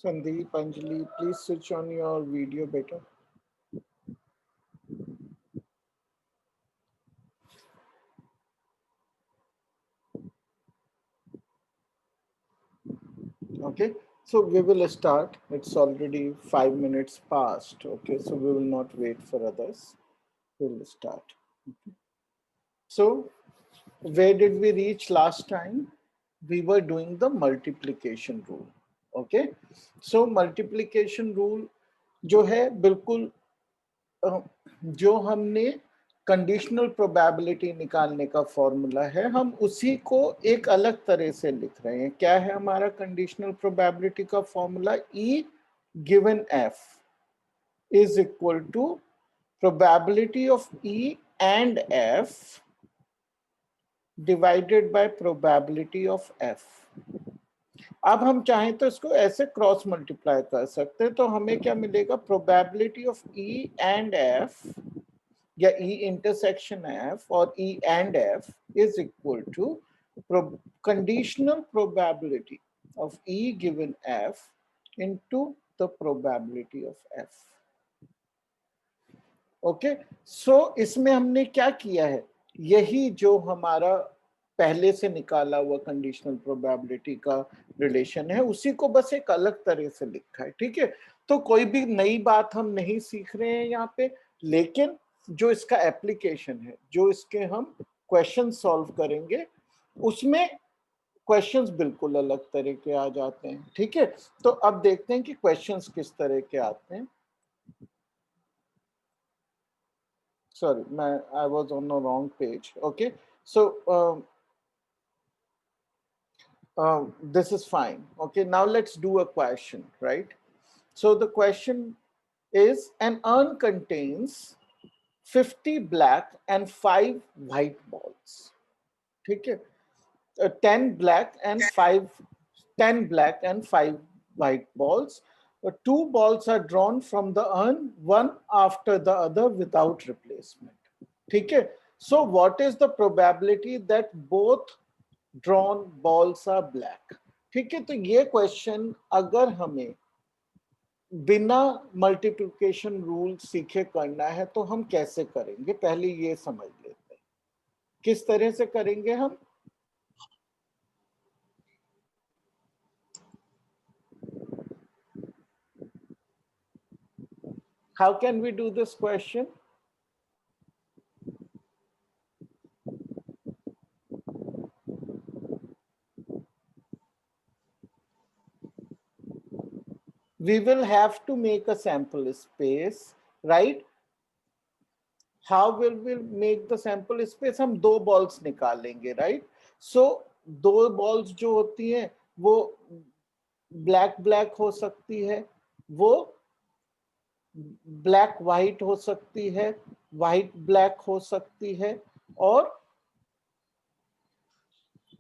Sandeep, Anjali, please switch on your video better. Okay, so we will start. It's already 5 minutes past. Okay, so we will not wait for others. We will start. Okay. So, where did we reach last time? We were doing the multiplication rule. Okay, so multiplication rule जो है बिल्कुल जो हमने conditional probability निकालने का formula है, हम उसी को एक अलग तरह से लिख रहे हैं। क्या है हमारा कंडीशनल प्रोबेबिलिटी का formula? E given F is equal to probability of E and F divided by probability of F. अब हम चाहें तो इसको ऐसे क्रॉस मल्टीप्लाई कर सकते हैं, तो हमें क्या मिलेगा? Probability of E and F या E intersection F और E and F is equal to conditional probability of E given F into the probability of F. Okay, so इसमें हमने क्या किया है? यही जो हमारा पहले से निकाला हुआ कंडीशनल प्रोबेबिलिटी का रिलेशन है, उसी को बस एक अलग तरह से लिखा है। ठीक है, तो कोई भी नई बात हम नहीं सीख रहे हैं यहाँ पे, लेकिन जो इसका एप्लीकेशन है, जो इसके हम क्वेश्चन सॉल्व करेंगे, उसमें क्वेश्चंस बिल्कुल अलग तरह के आ जाते हैं। ठीक है, तो अब देखते हैं कि क्वेश्चंस किस तरह के आते हैं। Sorry, I was on the wrong page. Okay, so this is fine. Okay, now let's do a question, right? So the question is, an urn contains 50 black and 5 white balls. Okay, 10 black and 5 white balls. Two balls are drawn from the urn, one after the other without replacement. ठीक है, so what is the probability that both drawn balls are black? ठीक है, तो ये question अगर हमें बिना multiplication rule सीखे करना है तो हम कैसे करेंगे? पहले ये समझ लेते हैं किस तरह से करेंगे हम। How can we do this question? We will have to make a sample space, right? How will we make the sample space? हम दो balls निकालेंगे, right? So दो balls जो होती हैं वो black हो सकती है, वो black हो सकती है, white हो सकती है, और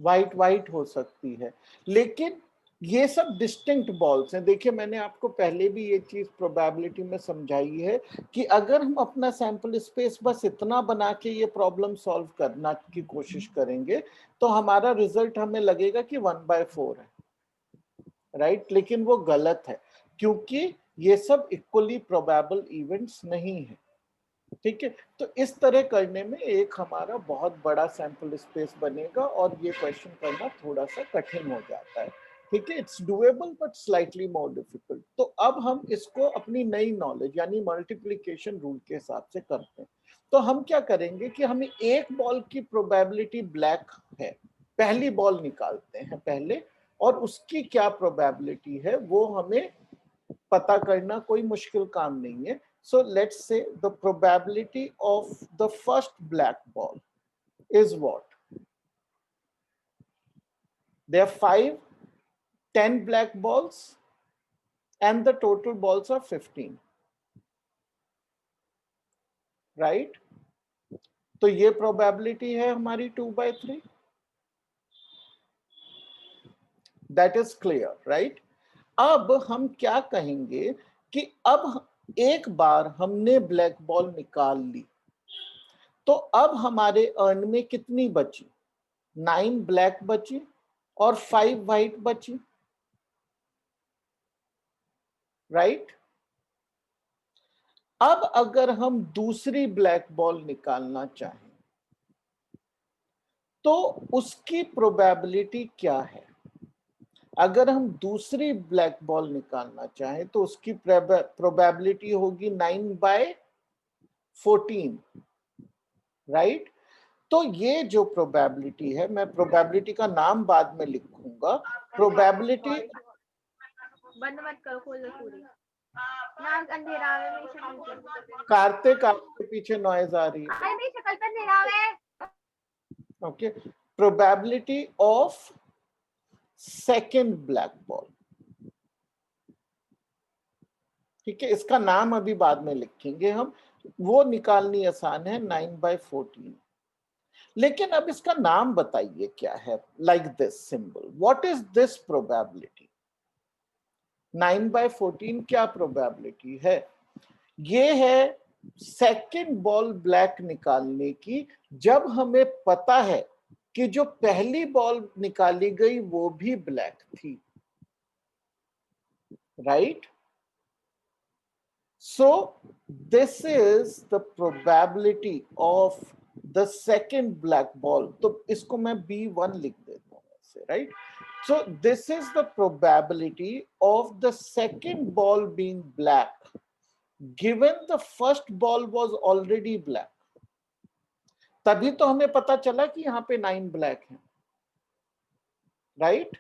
white हो सकती है। लेकिन ये सब डिस्टिंक्ट बॉल्स हैं। देखिए, मैंने आपको पहले भी ये चीज प्रोबेबिलिटी में समझाई है कि अगर हम अपना सैंपल स्पेस बस इतना बना के ये प्रॉब्लम सॉल्व करना की कोशिश करेंगे तो हमारा रिजल्ट हमें लगेगा कि 1/4 है, राइट? लेकिन वो गलत है, क्योंकि ये सब इक्वली प्रोबेबल इवेंट्स नहीं है। ठीक है, तो इस तरह करने में एक हमारा बहुत बड़ा सैंपल स्पेस बनेगा और ये क्वेश्चन करना थोड़ा सा कठिन हो जाता है। ठीक है, it's doable but slightly more difficult. तो अब हम इसको अपनी नई नॉलेज यानी मल्टीप्लिकेशन रूल के हिसाब से करते हैं। तो हम क्या करेंगे कि हमें एक बॉल की प्रोबेबिलिटी ब्लैक है, पहली बॉल निकालते हैं पहले, और उसकी क्या प्रोबेबिलिटी है वो हमें पता करना कोई मुश्किल काम नहीं है। So let's say the probability of the first black ball is what? There are 10 black balls and the total balls are 15, right? तो ये probability है हमारी 2/3. That is clear, right? अब हम क्या कहेंगे कि अब एक बार हमने ब्लैक बॉल निकाल ली, तो अब हमारे अर्न में कितनी बची? 9 ब्लैक बची और 5 व्हाइट बची। राइट। अब अगर हम दूसरी ब्लैक बॉल निकालना चाहें तो उसकी प्रोबेबिलिटी क्या है? अगर हम दूसरी ब्लैक बॉल निकालना चाहें तो उसकी प्रोबेबिलिटी होगी 9/14, राइट। तो ये जो प्रोबेबिलिटी है, मैं प्रोबेबिलिटी का नाम बाद में लिखूंगा। प्रोबेबिलिटी, बंद मत करो, खोल दो पूरी ना, अंधेरा है मेरी शक्ल पे। कार्तिक आपके पीछे नॉइज आ रही है। अरे मेरी शक्ल पे अंधेरा है। Okay, probability of second black ball, ठीक है, इसका नाम अभी बाद में लिखेंगे हम, वो निकालनी आसान है, 9/14। लेकिन अब इसका नाम बताइए क्या है? Like this symbol, what is this probability? 9/14 क्या प्रोबेबिलिटी है? ये है सेकेंड बॉल ब्लैक निकालने की, जब हमें पता है कि जो पहली बॉल निकाली गई वो भी ब्लैक थी, right. So this is the probability of the second black ball. तो इसको मैं B1 लिख देता हूँ ऐसे, right? So this is the probability of the second ball being black, given the first ball was already black. तभी तो हमें पता चला कि यहाँ पे 9 ब्लैक हैं, right?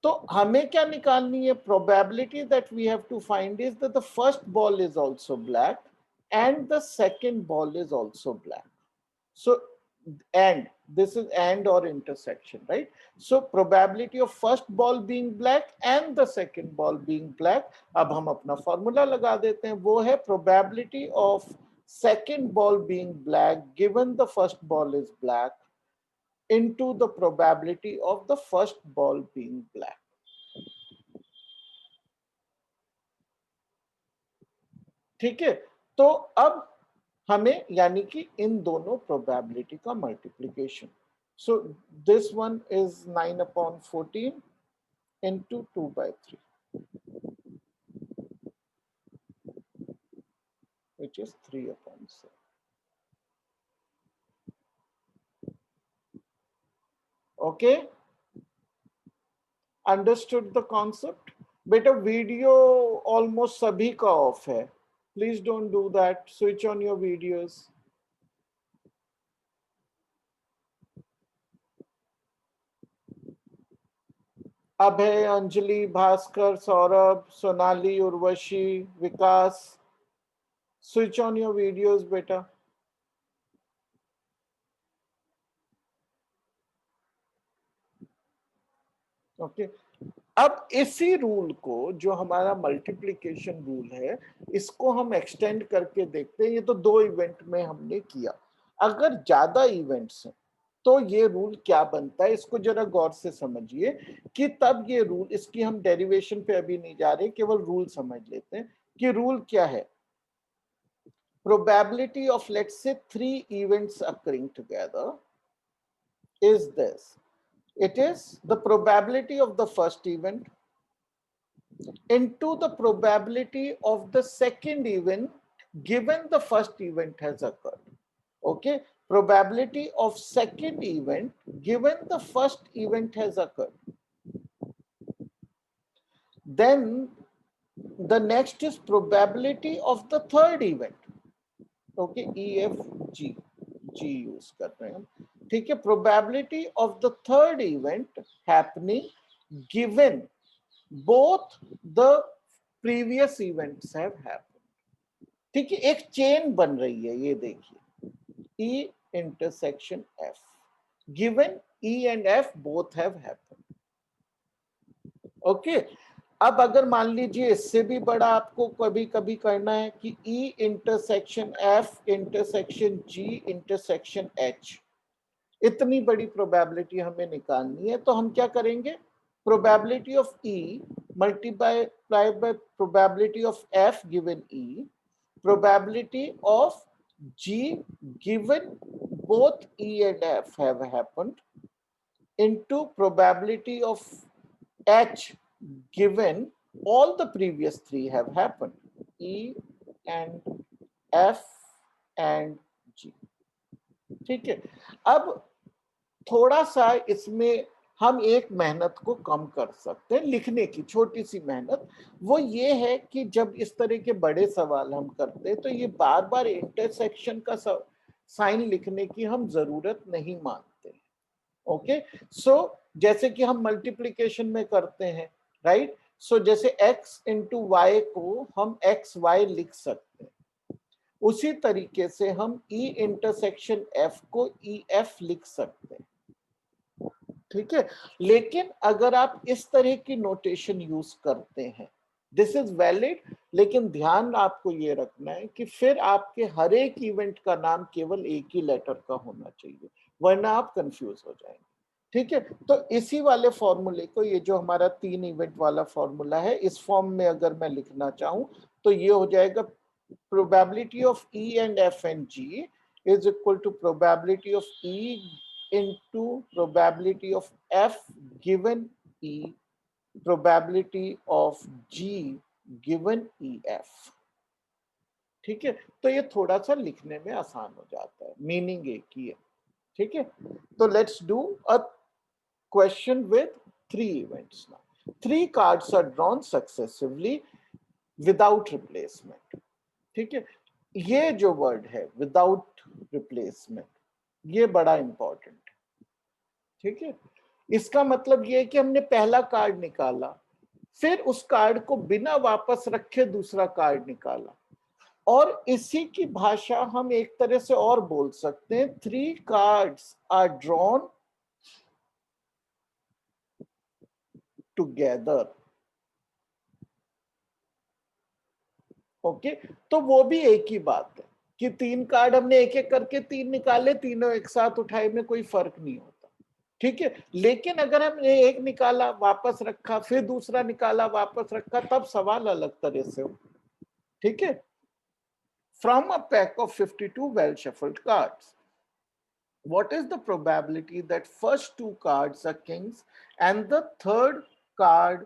तो हमें क्या निकालनी है? Probability that we have to find is that the first ball is also black and the second ball is also black. So and this is and or intersection, right? So probability of first ball being black and the second ball being black, अब हम अपना formula लगा देते हैं, वो है probability of second ball being black given the first ball is black into the probability of the first ball being black. ठीक है, तो अब हमें यानी कि इन दोनों प्रोबेबिलिटी का multiplication, so this one is 9/14 into 2/3, which is 3/7. Okay, understood the concept? बेटा वीडियो ऑलमोस्ट सभी का ऑफ है, please don't do that, switch on your videos. Abhay, Anjali, Bhaskar, Saurabh, Sonali, Urvashi, Vikas, switch on your videos बेटा। ओके, अब इसी rule को, जो हमारा मल्टीप्लिकेशन रूल है, इसको हम एक्सटेंड करके देखते हैं। ये तो 2 इवेंट में हमने किया, अगर ज्यादा इवेंट्स हैं तो ये रूल क्या बनता है, इसको जरा गौर से समझिए कि तब ये रूल, इसकी हम डेरिवेशन पे अभी नहीं जा रहे, केवल रूल समझ लेते हैं कि रूल क्या है। Probability of let's say 3 events occurring together is this: it is the probability of the first event into the probability of the second event given the first event has occurred. Okay, probability of second event given the first event has occurred. Then the next is probability of the third event. Okay, EFG, G use कर रहे हैं हम, ठीक है। probability of the third event happening given both the previous events have happened. ठीक है, एक chain बन रही है, ये देखिए, E intersection F given E and F both have happened. Okay, अब अगर मान लीजिए इससे भी बड़ा आपको कभी कभी करना है कि E intersection F intersection G intersection H, इतनी बड़ी प्रोबेबिलिटी हमें निकालनी है, तो हम क्या करेंगे? Probability of E multiply by probability of F given E, probability of G given both E and F have happened into probability of H given all the previous three have happened, E and F and G. ठीक है, अब थोड़ा सा इसमें हम एक मेहनत को कम कर सकते हैं, लिखने की छोटी सी मेहनत। वो ये है कि जब इस तरह के बड़े सवाल हम करते हैं तो ये बार बार इंटरसेक्शन का साइन लिखने की हम जरूरत नहीं मानते। ओके, सो जैसे कि हम मल्टीप्लिकेशन में करते हैं, राइट? सो जैसे x इंटू वाई को हम एक्स वाई लिख सकते हैं, उसी तरीके से हम E इंटरसेक्शन F को EF लिख सकते हैं। ठीक है, लेकिन अगर आप इस तरह की नोटेशन यूज करते हैं, दिस इज वैलिड, लेकिन ध्यान आपको ये रखना है कि फिर आपके हर एक इवेंट का नाम केवल एक ही लेटर का होना चाहिए, वरना आप कंफ्यूज हो जाएंगे। ठीक है, तो इसी वाले फॉर्मूले को, ये जो हमारा 3 इवेंट वाला फॉर्मूला है, इस फॉर्म में अगर मैं लिखना चाहूं तो ये हो जाएगा probability of E and F and G is equal to probability of E into probability of F given E, probability of G given EF। ठीक है, तो ये थोड़ा सा लिखने में आसान हो जाता है, मीनिंग एक ही है। ठीक है, तो let's do a question with 3 events now. 3 cards are drawn successively without replacement. ठीक है, ये जो वर्ड है विदाउट रिप्लेसमेंट, ये बड़ा इंपॉर्टेंट है। ठीक है, इसका मतलब ये है कि हमने पहला कार्ड निकाला, फिर उस कार्ड को बिना वापस रखे दूसरा कार्ड निकाला, और इसी की भाषा हम एक तरह से और बोल सकते हैं, 3 cards are drawn together. Okay, तो वो भी एक ही बात है कि 3 कार्ड हमने एक एक करके 3 निकाले, तीनों एक साथ उठाए में कोई फर्क नहीं होता। ठीक है, लेकिन अगर हमने एक निकाला वापस रखा, फिर दूसरा निकाला वापस रखा, तब सवाल अलग तरह से हो। ठीक है, from a pack of 52 well shuffled cards, what is the probability that first 2 cards are kings and the third card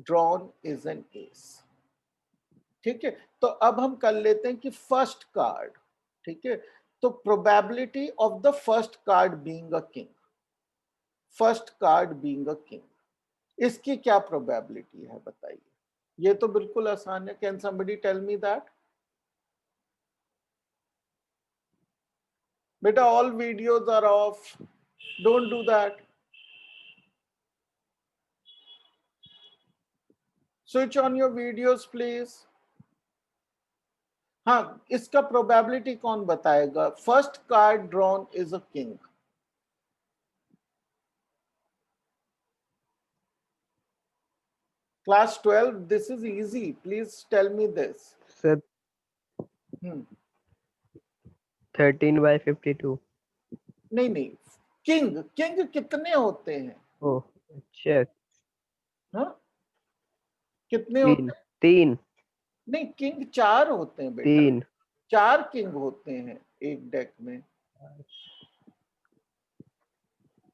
drawn is an ace? ठीक है, तो अब हम कर लेते हैं कि फर्स्ट कार्ड, ठीक है, तो probability of the first card being a king, first card being a king, इसकी क्या प्रोबेबिलिटी है बताइए? ये तो बिल्कुल आसान है, can somebody tell me that? बेटा all videos are off, don't do that, switch on your videos please. हाँ, इसका प्रोबेबिलिटी कौन बताएगा? First card drawn is a king. Class 12, this is easy. Please tell me this. Sir, 13/52. नहीं नहीं, king king कितने होते हैं? Oh, अच्छा, हाँ, कितने होते हैं? 3 नहीं, किंग 4 होते हैं बेटा, 3 4 किंग होते हैं एक डेक में,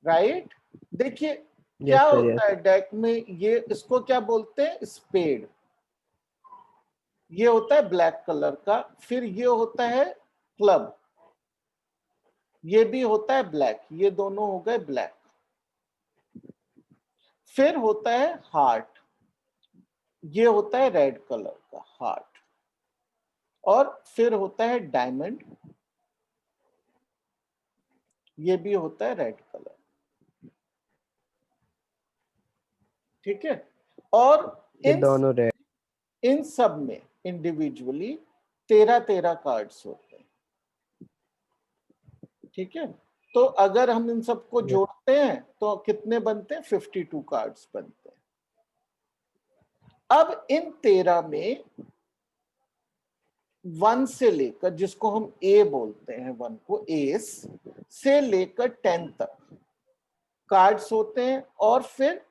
राइट? देखिए क्या Yes sir, होता yes. है डेक में, ये इसको क्या बोलते हैं? स्पेड। ये होता है ब्लैक कलर का, फिर ये होता है क्लब, ये भी होता है ब्लैक, ये दोनों हो गए ब्लैक, फिर होता है हार्ट, ये होता है रेड कलर का हार्ट, और फिर होता है डायमंड, ये भी होता है रेड कलर। ठीक है, और ये दोनों रेड। इन सब में इंडिविजुअली 13 कार्ड्स होते हैं। ठीक है, तो अगर हम इन सबको जोड़ते हैं तो कितने बनते हैं? 52 कार्ड्स बनते हैं। अब इन 13 में 1 से लेकर, जिसको हम ए बोलते हैं, 1 को एस से लेकर 10 तक कार्ड्स होते हैं, और फिर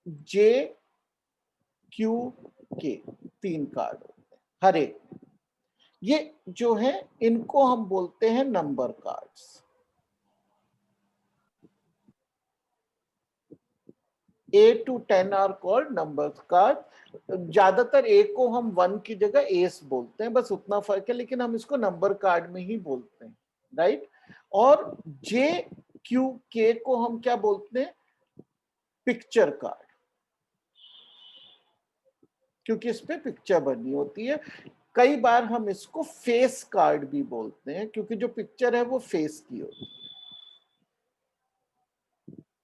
जे क्यू के 3 कार्ड होते हैं हर एक। ये जो है इनको हम बोलते हैं number cards. A to 10 are called number card. ज्यादातर A को हम 1 की जगह एस बोलते हैं, बस उतना फर्क है, लेकिन हम इसको नंबर कार्ड में ही बोलते हैं, राइट। और J Q K को हम क्या बोलते हैं? पिक्चर कार्ड, क्योंकि इस पे पिक्चर बनी होती है। कई बार हम इसको फेस कार्ड भी बोलते हैं, क्योंकि जो पिक्चर है वो फेस की होती है,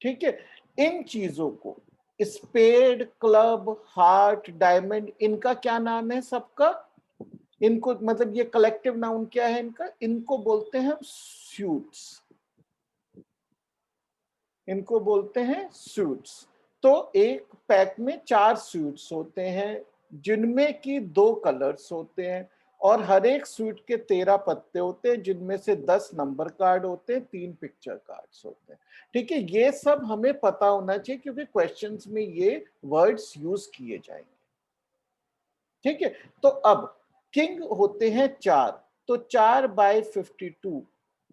ठीक है। इन चीजों को स्पेड, क्लब, हार्ट, डायमंड, इनका क्या नाम है सबका? इनको मतलब ये कलेक्टिव नाउन क्या है इनका? इनको बोलते हैं सूट्स, इनको बोलते हैं सूट्स। तो एक पैक में 4 सूट्स होते हैं, जिनमें की 2 कलर्स होते हैं, और हर एक सूट के 13 पत्ते होते हैं, जिनमें से 10 नंबर कार्ड होते हैं, 3 पिक्चर कार्ड्स होते हैं, ठीक है। ये सब हमें पता होना चाहिए, क्योंकि क्वेश्चंस में ये वर्ड्स यूज किए जाएंगे, ठीक है। तो अब किंग होते हैं 4, तो 4/52,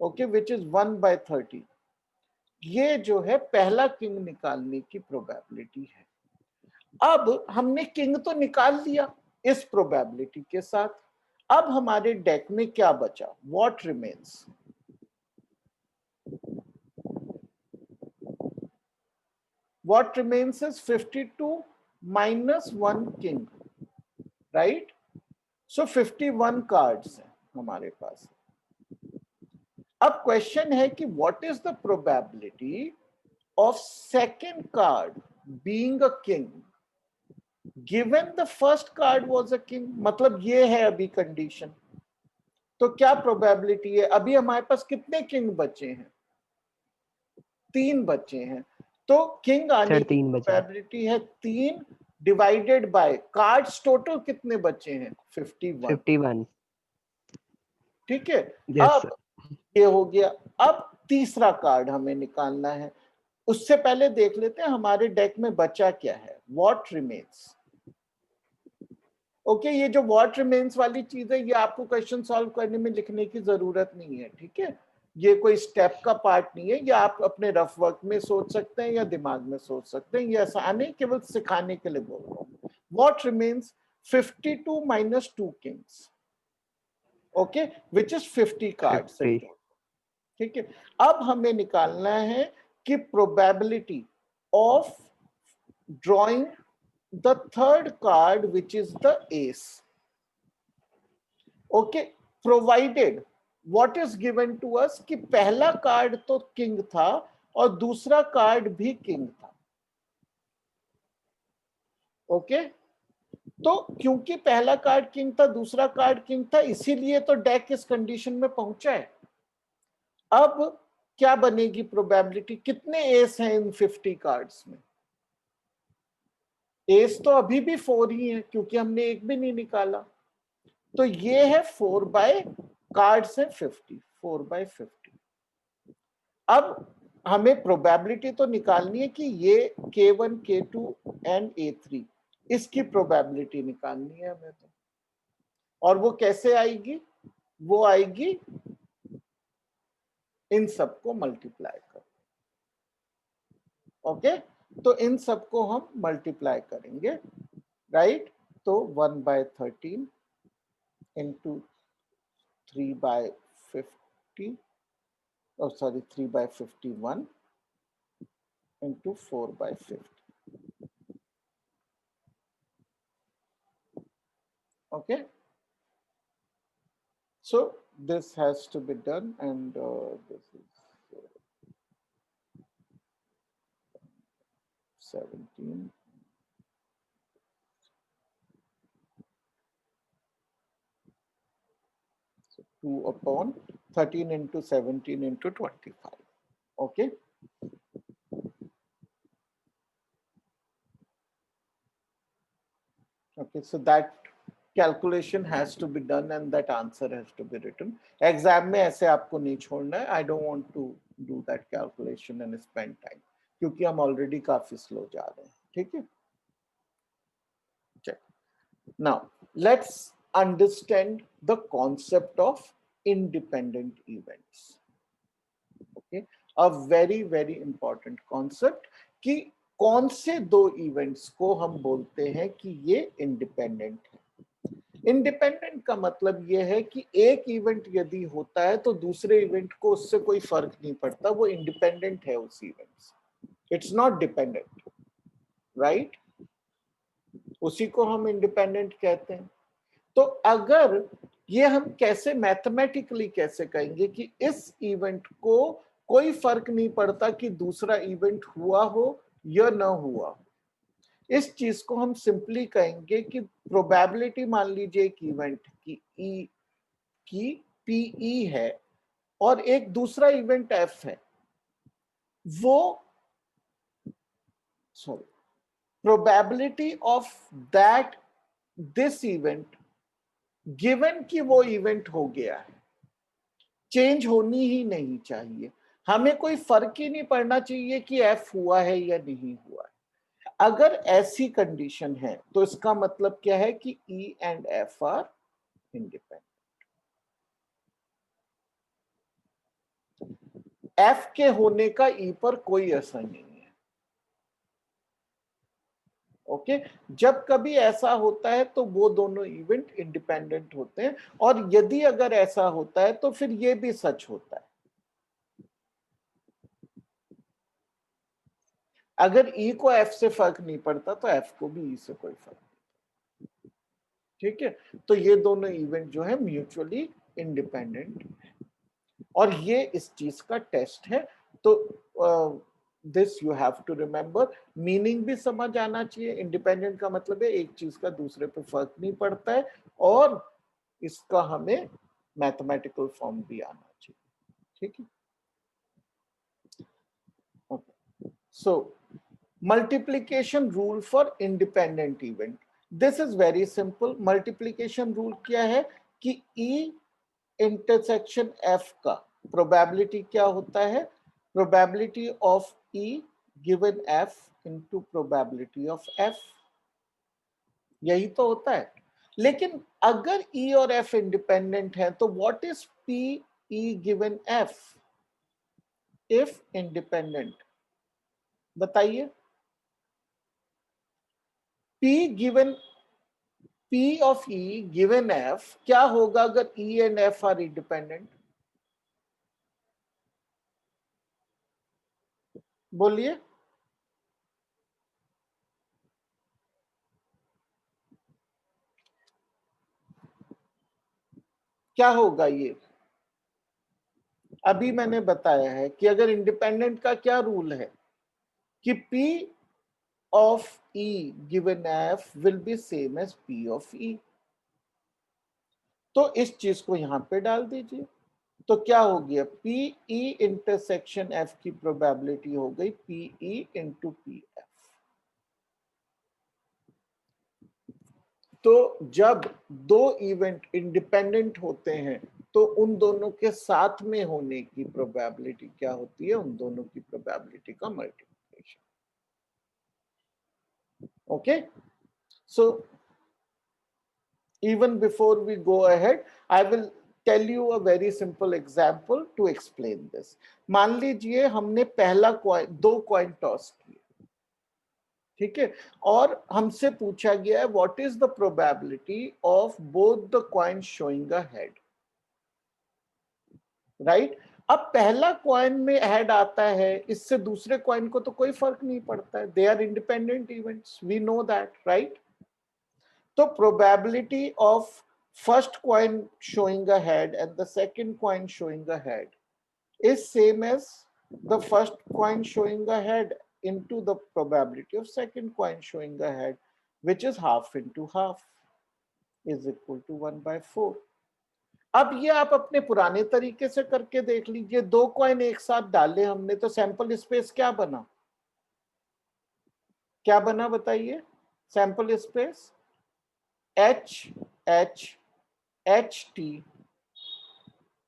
ओके, विच इज 1/30। ये जो है पहला किंग निकालने की प्रोबेबिलिटी है। अब हमने किंग तो निकाल लिया इस प्रोबेबिलिटी के साथ। अब हमारे डेक में क्या बचा? What remains? What remains is 52 minus 1 king, right? So 51 cards हैं हमारे पास। अब क्वेश्चन है कि what is the probability of second card being a king given the first card was a king. मतलब ये है अभी कंडीशन। तो क्या प्रोबेबिलिटी है? अभी हमारे पास कितने किंग बचे हैं? 3 बचे हैं। तो किंग आने सर की 3 बचा। प्रोबेबिलिटी है 3 डिवाइडेड बाय कार्ड्स टोटल कितने बचे हैं? 51, 51। ठीक है। यस अब ये हो गया। अब तीसरा कार्ड हमें निकालना है। उससे पहले देख लेते हैं हमारे डेक में बचा क्या है। What remains, okay. ये जो व्हाट रिमेन्स वाली चीज है, ये आपको क्वेश्चन सॉल्व करने में लिखने की जरूरत नहीं है, ठीक है। ये कोई स्टेप का पार्ट नहीं है, ये आप अपने रफ वर्क में सोच सकते हैं या दिमाग में सोच सकते हैं। ये आसान है, केवल सिखाने के लिए बोल रहा हूँ। What remains 52 minus 2 kings, okay, which is 50 cards, 50। ठीक है। अब हमें निकालना है कि probability of drawing the third card which is the ace, okay, provided what is given to us कि पहला कार्ड तो किंग था और दूसरा कार्ड भी किंग था, ओके। तो क्योंकि पहला कार्ड किंग था, दूसरा कार्ड किंग था, इसीलिए तो डेक इस कंडीशन में पहुंचा है। अब क्या बनेगी प्रोबेबिलिटी? कितने एस हैं इन 50 कार्ड्स में? एस तो अभी भी 4 ही है, क्योंकि हमने एक भी नहीं निकाला। तो ये है 4 कार्ड्स है 50, 4/50। अब हमें प्रोबेबिलिटी तो निकालनी है कि ये K1, K2 एंड A3, इसकी प्रोबेबिलिटी निकालनी है हमें तो। और वो कैसे आएगी? वो आएगी इन सबको मल्टीप्लाई कर, ओके। तो इन सबको हम मल्टीप्लाई करेंगे, राइट। तो 1/13 into 3/50, oh sorry, 3/51 into 4/50, okay. So this has to be done, and this is 17. So 2/13 into 17 into 25, okay. Okay, so that calculation has to be done and that answer has to be written. Exam में ऐसे आपको नहीं छोड़ना है. I don't want to do that calculation and spend time, क्योंकि हम already काफी slow जा रहे हैं, ठीक है? Check. Now let's understand the concept of independent events. Okay, a very important concept कि कौन से दो इवेंट्स को हम बोलते हैं कि ये इंडिपेंडेंट है? इंडिपेंडेंट का मतलब ये है कि एक इवेंट यदि होता है तो दूसरे इवेंट को उससे कोई फर्क नहीं पड़ता, वो इंडिपेंडेंट है उस इवेंट से, इट्स नॉट डिपेंडेंट, राइट? उसी को हम इंडिपेंडेंट कहते हैं। तो अगर ये हम कैसे मैथमेटिकली कैसे कहेंगे कि इस इवेंट को कोई फर्क नहीं पड़ता कि दूसरा इवेंट हुआ हो या ना हुआ, इस चीज को हम सिंपली कहेंगे कि प्रोबेबिलिटी, मान लीजिए एक इवेंट की ई की पीई है और एक दूसरा इवेंट एफ है, वो sorry probability of that this event, given कि वो इवेंट हो गया है, चेंज होनी ही नहीं चाहिए। हमें कोई फर्क ही नहीं पड़ना चाहिए कि एफ हुआ है या नहीं हुआ है। अगर ऐसी कंडीशन है तो इसका मतलब क्या है कि ई and F R independent. F के होने का ई पर कोई असर नहीं है। ओके, जब कभी ऐसा होता है तो वो दोनों इवेंट इंडिपेंडेंट होते हैं, और यदि अगर ऐसा होता है तो फिर ये भी सच होता है। अगर ई को एफ से फर्क नहीं पड़ता तो एफ को भी ई से कोई फर्क नहीं। ठीक है, तो ये दोनों इवेंट जो है म्यूचुअली इंडिपेंडेंट है, और ये इस चीज का टेस्ट है। तो this you have to remember, meaning भी समझ आना चाहिए। इंडिपेंडेंट का मतलब है एक चीज का दूसरे पे फर्क नहीं पड़ता है, और इसका हमें मैथमेटिकल फॉर्म भी आना चाहिए। ठीक है, so multiplication rule for independent event, this is very simple. Multiplication rule क्या है कि ई इंटरसेक्शन एफ का प्रोबेबिलिटी क्या होता है, probability of E given F into probability of F, यही तो होता है। लेकिन अगर ई और एफ इंडिपेंडेंट है तो what is P E given F if independent? बताइए, P given P of E given F क्या होगा अगर E and F are independent? बोलिए, क्या होगा ये? अभी मैंने बताया है कि अगर इंडिपेंडेंट का क्या रूल है कि P of E given F will be same as P of E। तो इस चीज को यहां पे डाल दीजिए, तो क्या हो गया, पी ई इंटरसेक्शन एफ की प्रोबेबिलिटी हो गई P E into P F. तो जब दो इवेंट इंडिपेंडेंट होते हैं तो उन दोनों के साथ में होने की प्रोबेबिलिटी क्या होती है, उन दोनों की प्रोबेबिलिटी का multiplication. Okay, so even before we go ahead, I will tell you a very simple example to explain this। मान लीजिए हमने पहला कॉइन, दो कॉइन टॉस किए, ठीक है, और हमसे पूछा गया है what is the probability of both the coin showing a head, right? अब पहला कॉइन में हेड आता है, इससे दूसरे कॉइन को तो कोई फर्क नहीं पड़ता है, they are independent events, we know that, right? तो probability of first coin showing a head and the second coin showing a head is same as the first coin showing a head into the probability of second coin showing a head, which is half into half is equal to 1/4। अब ये आप अपने पुराने तरीके से करके देख लीजिए, दो कॉइन एक साथ डाले हमने तो सैंपल स्पेस क्या बना, क्या बना बताइए? Sample space H H H T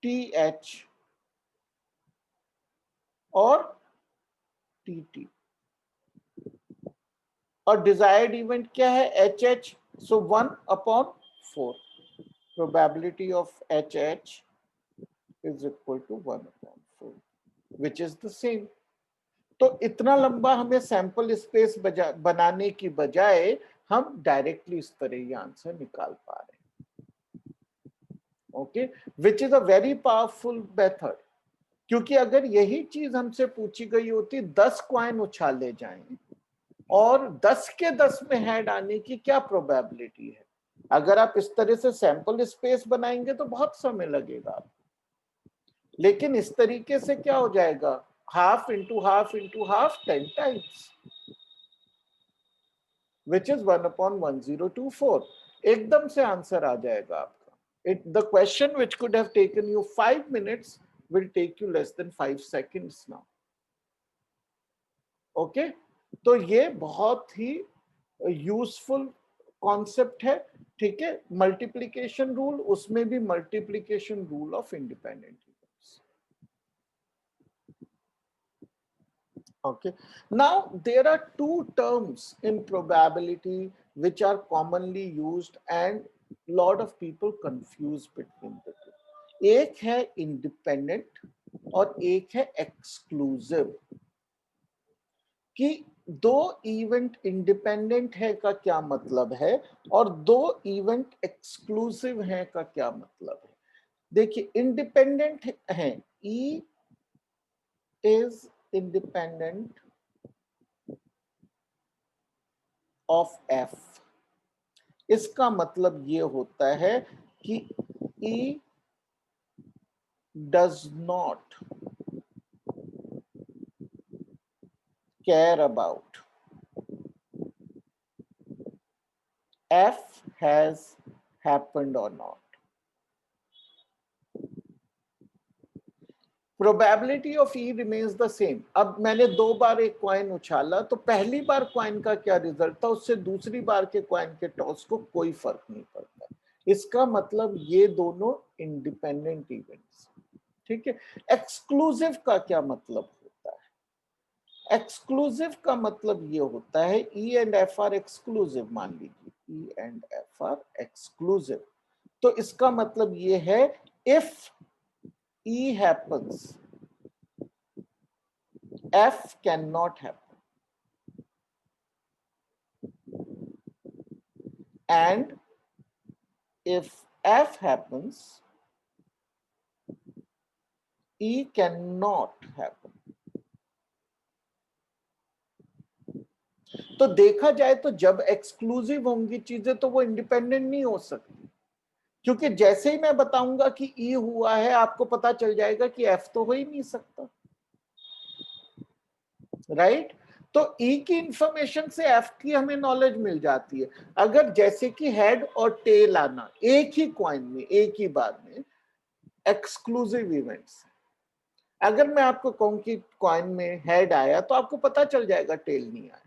T H और टी टी, और डिजायर्ड इवेंट क्या है, H H, so 1/4, probability of H H is equal to 1/4, which is the same. तो इतना लंबा हमें सैंपल स्पेस बनाने की बजाय हम डायरेक्टली इस तरह ये आंसर निकाल पा रहे हैं। Okay, which is a very powerful method. क्योंकि अगर यही चीज हमसे पूछी गई होती 10 कॉइन उछाले जाएं और 10 के 10 में हेड आने की क्या प्रोबेबिलिटी है, अगर आप इस तरह से सैंपल स्पेस बनाएंगे तो बहुत समय लगेगा। लेकिन इस तरीके से क्या हो जाएगा, half into half into half 10 times, which is 1/1024। एकदम से आंसर आ जाएगा आपका। The question which could have taken you 5 minutes will take you less than 5 seconds now. Okay, तो ये बहुत ही यूजफुल कॉन्सेप्ट है। ठीक है, मल्टीप्लीकेशन रूल, उसमें भी multiplication rule of independent events. Okay, now there are two terms in probability which are commonly used and lot of people confuse between the two. एक है इंडिपेंडेंट और एक है एक्सक्लूसिव। कि दो इवेंट इंडिपेंडेंट है का क्या मतलब है और दो इवेंट एक्सक्लूसिव है का क्या मतलब है। देखिए, इंडिपेंडेंट है, E is independent of F. इसका मतलब ये होता है कि E does not care about F has happened और not. Probability of E remains the same. अब मैंने 2 बार एक कॉइन उछाला तो पहली बार कॉइन का क्या रिजल्ट था उससे दूसरी बार के कॉइन के टॉस को कोई फर्क नहीं पड़ता। इसका मतलब ये दोनों इंडिपेंडेंट इवेंट्स। ठीक है, एक्सक्लूसिव का क्या मतलब होता है? एक्सक्लूसिव का मतलब ये होता है ई एंड एफ आर एक्सक्लूसिव। मान लीजिए ई एंड एफ आर एक्सक्लूसिव, तो इसका मतलब ये है if E happens, F cannot happen, and if F happens, E cannot happen. तो देखा जाए तो जब एक्सक्लूसिव होंगी चीजें तो वो इंडिपेंडेंट नहीं हो सकती, क्योंकि जैसे ही मैं बताऊंगा कि E हुआ है आपको पता चल जाएगा कि F तो हो ही नहीं सकता, राइट? तो E की इंफॉर्मेशन से F की हमें नॉलेज मिल जाती है। अगर जैसे कि हेड और टेल आना एक ही कॉइन में एक ही बार में, एक्सक्लूसिव इवेंट्स। अगर मैं आपको कहूं कि कॉइन में हेड आया तो आपको पता चल जाएगा टेल नहीं आया।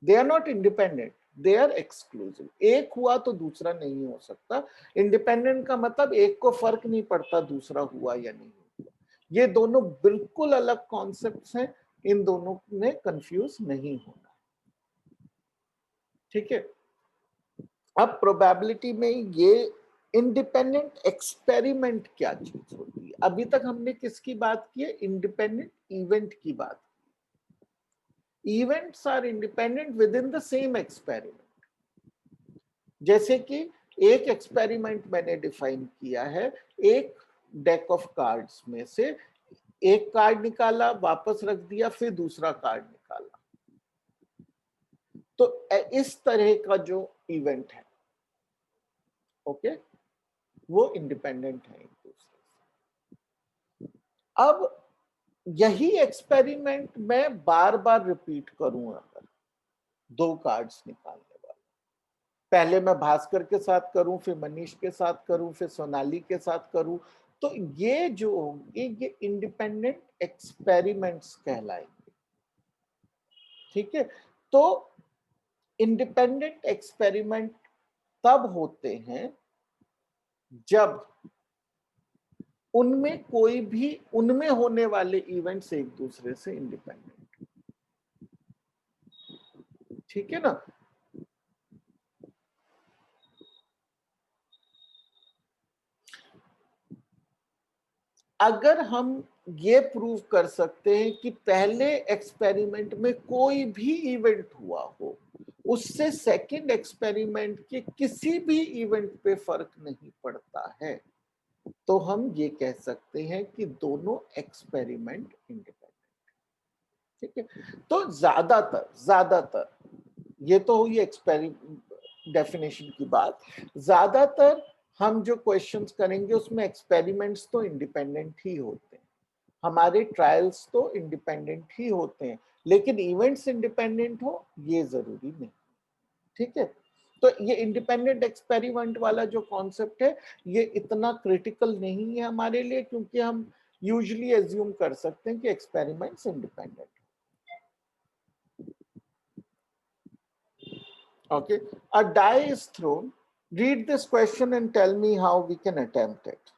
They are not independent, they are exclusive. एक हुआ तो दूसरा नहीं हो सकता। इंडिपेंडेंट का मतलब एक को फर्क नहीं पड़ता दूसरा हुआ या नहीं हुआ। ये दोनों बिल्कुल अलग कॉन्सेप्ट्स हैं, इन दोनों में कंफ्यूज नहीं होना। ठीक है, अब प्रोबेबिलिटी में ये इंडिपेंडेंट एक्सपेरिमेंट क्या चीज होती है? अभी तक हमने किसकी बात की है? इंडिपेंडेंट इवेंट की बात। Events are independent within the same experiment. जैसे कि एक एक्सपेरिमेंट मैंने डिफाइन किया है, एक डेक ऑफ कार्ड्स में से एक कार्ड निकाला, वापस रख दिया, फिर दूसरा कार्ड निकाला। तो इस तरह का जो इवेंट है, ओके, वो इंडिपेंडेंट है एक दूसरे से। अब यही एक्सपेरिमेंट मैं बार बार रिपीट करूं, अगर 2 कार्ड्स निकालने वाला, पहले मैं भास्कर के साथ करूं, फिर मनीष के साथ करूं, फिर सोनाली के साथ करूं, तो ये जो होंगे ये इंडिपेंडेंट एक्सपेरिमेंट्स कहलाएंगे। ठीक है, तो इंडिपेंडेंट एक्सपेरिमेंट तब होते हैं जब उनमें कोई भी उनमें होने वाले इवेंट्स एक दूसरे से इंडिपेंडेंट। ठीक है ना? अगर हम ये प्रूव कर सकते हैं कि पहले एक्सपेरिमेंट में कोई भी इवेंट हुआ हो, उससे सेकंड एक्सपेरिमेंट के किसी भी इवेंट पे फर्क नहीं पड़ता है, तो हम ये कह सकते हैं कि दोनों एक्सपेरिमेंट इंडिपेंडेंट। ठीक है, तो ज्यादातर ये तो हुई डेफिनेशन की बात। ज्यादातर हम जो क्वेश्चंस करेंगे उसमें एक्सपेरिमेंट्स तो इंडिपेंडेंट ही होते हैं, हमारे ट्रायल्स तो इंडिपेंडेंट ही होते हैं, लेकिन इवेंट्स इंडिपेंडेंट हो ये जरूरी नहीं। ठीक है, तो ये इंडिपेंडेंट एक्सपेरिमेंट वाला जो कॉन्सेप्ट है ये इतना क्रिटिकल नहीं है हमारे लिए, क्योंकि हम यूजुअली एज्यूम कर सकते हैं कि experiments independent. Okay, a die is thrown. Read this question and tell me how we can attempt it.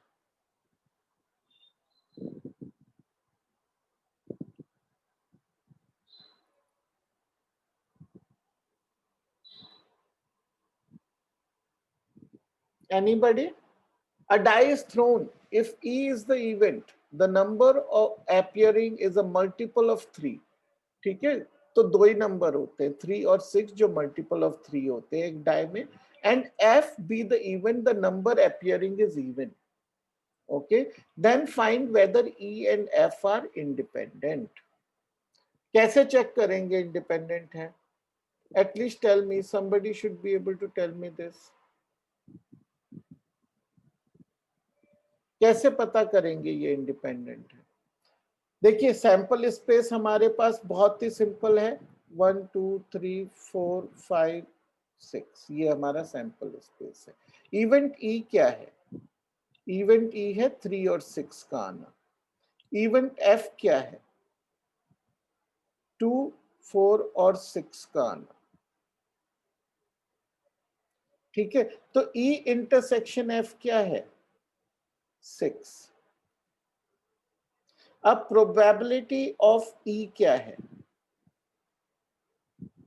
Anybody? A die is thrown. If E is the event, the number of appearing is a multiple of 3. ठीक है, तो दो ही number होते हैं 3 और 6 जो multiple of 3 होते हैं एक डाई में, and F be the event, the number appearing is even. Okay, then find whether E and F are independent. कैसे चेक करेंगे इंडिपेंडेंट है? At least tell me, somebody should be able to tell me this. कैसे पता करेंगे ये independent है? देखिए sample space हमारे पास बहुत ही सिंपल है, 1 2 3 4 5 6, ये हमारा सैंपल स्पेस है। इवेंट ई क्या है? इवेंट ई है 3 और 6 का आना। इवेंट एफ क्या है? 2 4 और 6 का आना। ठीक है, तो ई इंटरसेक्शन एफ क्या है? 6। अब प्रोबेबिलिटी ऑफ ई क्या है?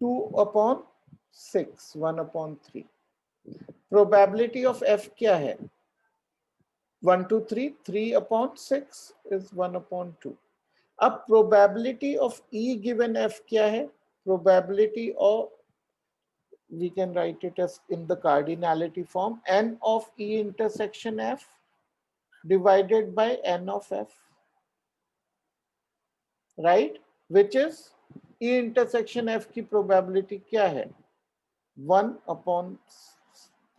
2/6, 1/3। प्रोबेबिलिटी ऑफ एफ क्या है? 1 2 3, 3/6 is 1/2. अब probability of E given F क्या है? Probability of, we can write it as in the cardinality form, n of e intersection f divided by n of f, right? Which is e intersection f की probability क्या है? 1/,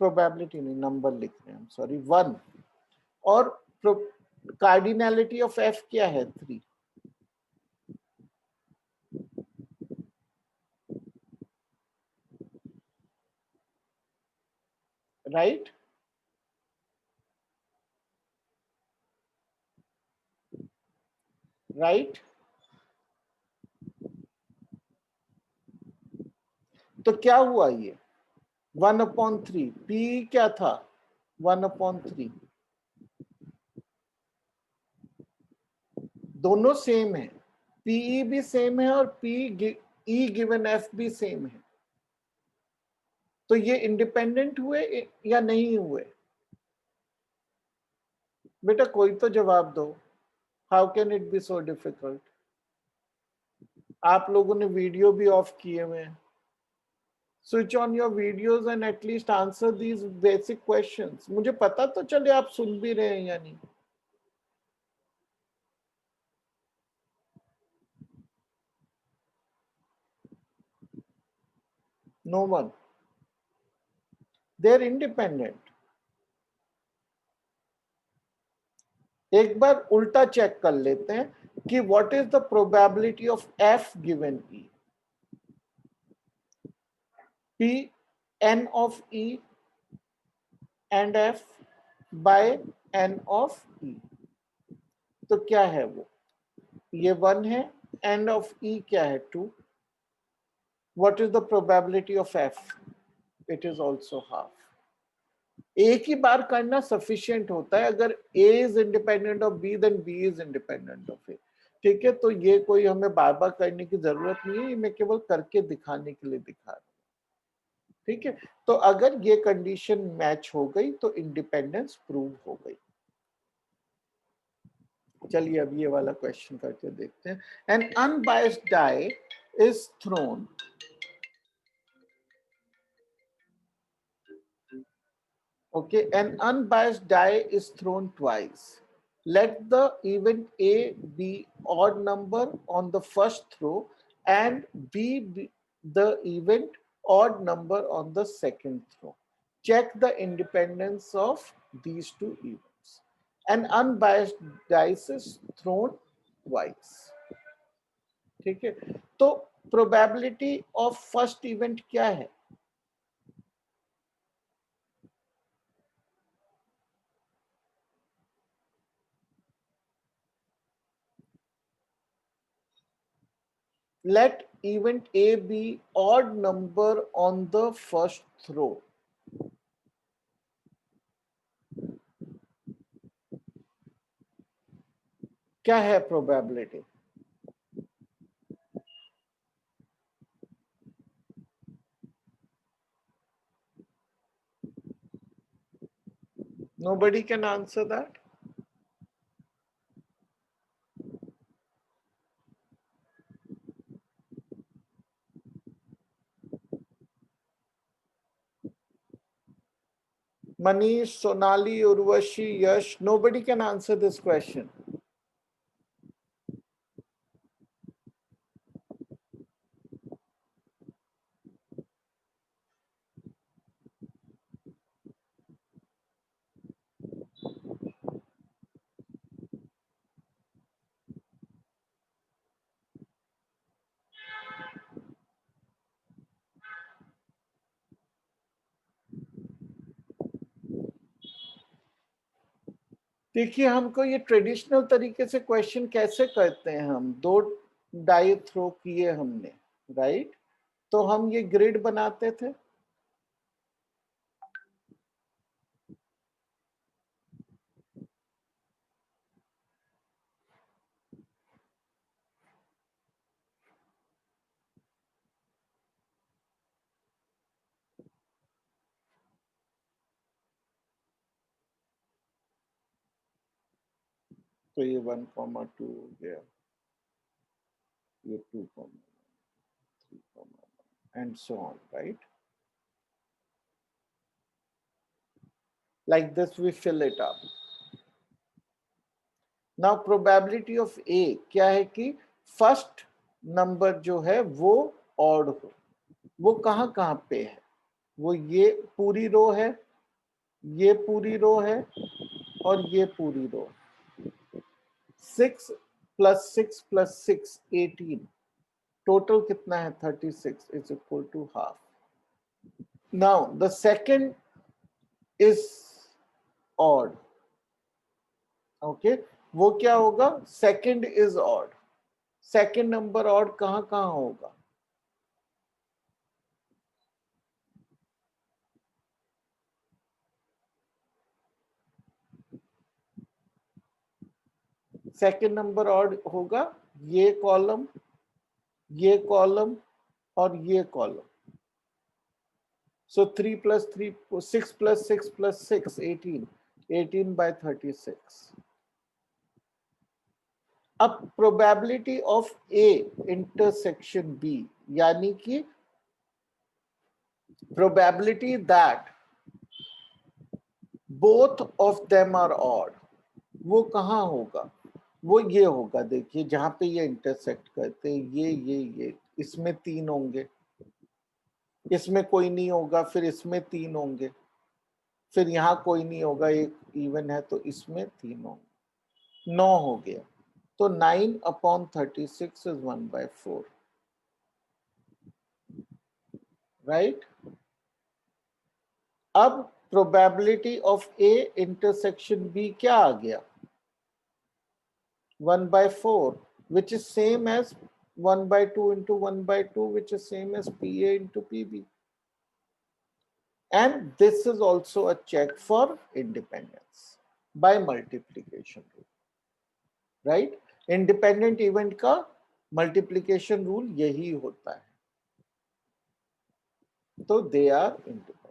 probability नहीं, number लिख रहे हैं, sorry, 1। और cardinality of f क्या है? 3। राइट? राइट, तो क्या हुआ ये 1/3, पी क्या था? 1/3। दोनों सेम है, पीई भी सेम है और पी ई गिवन एफ भी सेम है, तो ये इंडिपेंडेंट हुए या नहीं हुए? बेटा कोई तो जवाब दो। How can it be so difficult? आप लोगों ने वीडियो भी ऑफ किए हुए हैं। Switch on your videos and at least answer these basic questions. मुझे पता तो चले आप सुन भी रहे हैं या नहीं। No one, they are independent. एक बार उल्टा चेक कर लेते हैं कि what is the probability of F given E. P n of E and F by n of E, तो क्या है वो? ये 1 है, n of E क्या है? 2। What is the probability of F? It is also half. एक ही बार करना सफिशिएंट होता है। अगर A is independent of B, then B is independent of A। ठीक है, तो ये कोई हमें बार बार करने की जरूरत नहीं है, ये मैं केवल करके दिखाने के लिए दिखा रहा हूँ। ठीक है, तो अगर ये कंडीशन मैच हो गई तो इंडिपेंडेंस प्रूव हो गई। चलिए अब ये वाला क्वेश्चन करके देखते हैं. An unbiased die is thrown. Okay, an unbiased die is thrown twice. Let the event A be odd number on the first throw and B be the event odd number on the second throw. Check the independence of these two events. An unbiased dice is thrown twice. ठीक है, तो probability of first event क्या है? Let event A be odd number on the first throw. क्या है probability? Nobody can answer that. Manish, Sonali, Urvashi, Yash, nobody can answer this question. देखिए हमको ये ट्रेडिशनल तरीके से क्वेश्चन कैसे करते हैं, हम दो डाई थ्रो किए हमने, राइट? तो हम ये ग्रिड बनाते थे. तो ये 1,2 हो गया, ये 2,3, and so on, right? Like this we fill it up. Now probability of A क्या है कि फर्स्ट नंबर जो है वो ऑड हो. वो कहाँ कहाँ पे है? वो ये पूरी रो है, ये पूरी रो है और ये पूरी रो. 6 + 6 + 6 18. टोटल कितना है? 36 is equal to half. Now the second is odd. Okay, वो क्या होगा? Second is odd. Second number odd कहाँ कहाँ होगा? सेकंड नंबर ऑड होगा ये कॉलम, ये कॉलम और ये कॉलम. सो 3 + 3 6 + 6 + 6 18. 18/36. अब probability of A intersection B, यानी कि probability that both of them are odd, वो कहाँ होगा? वो ये होगा, देखिए जहां पे ये इंटरसेक्ट करते हैं, ये इसमें 3 होंगे, इसमें कोई नहीं होगा, फिर इसमें 3 होंगे, फिर यहाँ कोई नहीं होगा, एक इवन है तो इसमें 3 होंगे. 9 हो गया. तो 9/36 is 1/4, राइट? अब probability of A intersection B क्या आ गया? 1/4, which is same as 1/2 into 1/2, which is same as PA into PB. And this is also a check for independence by multiplication rule, right? Independent event का multiplication rule यही होता है. तो they are independent.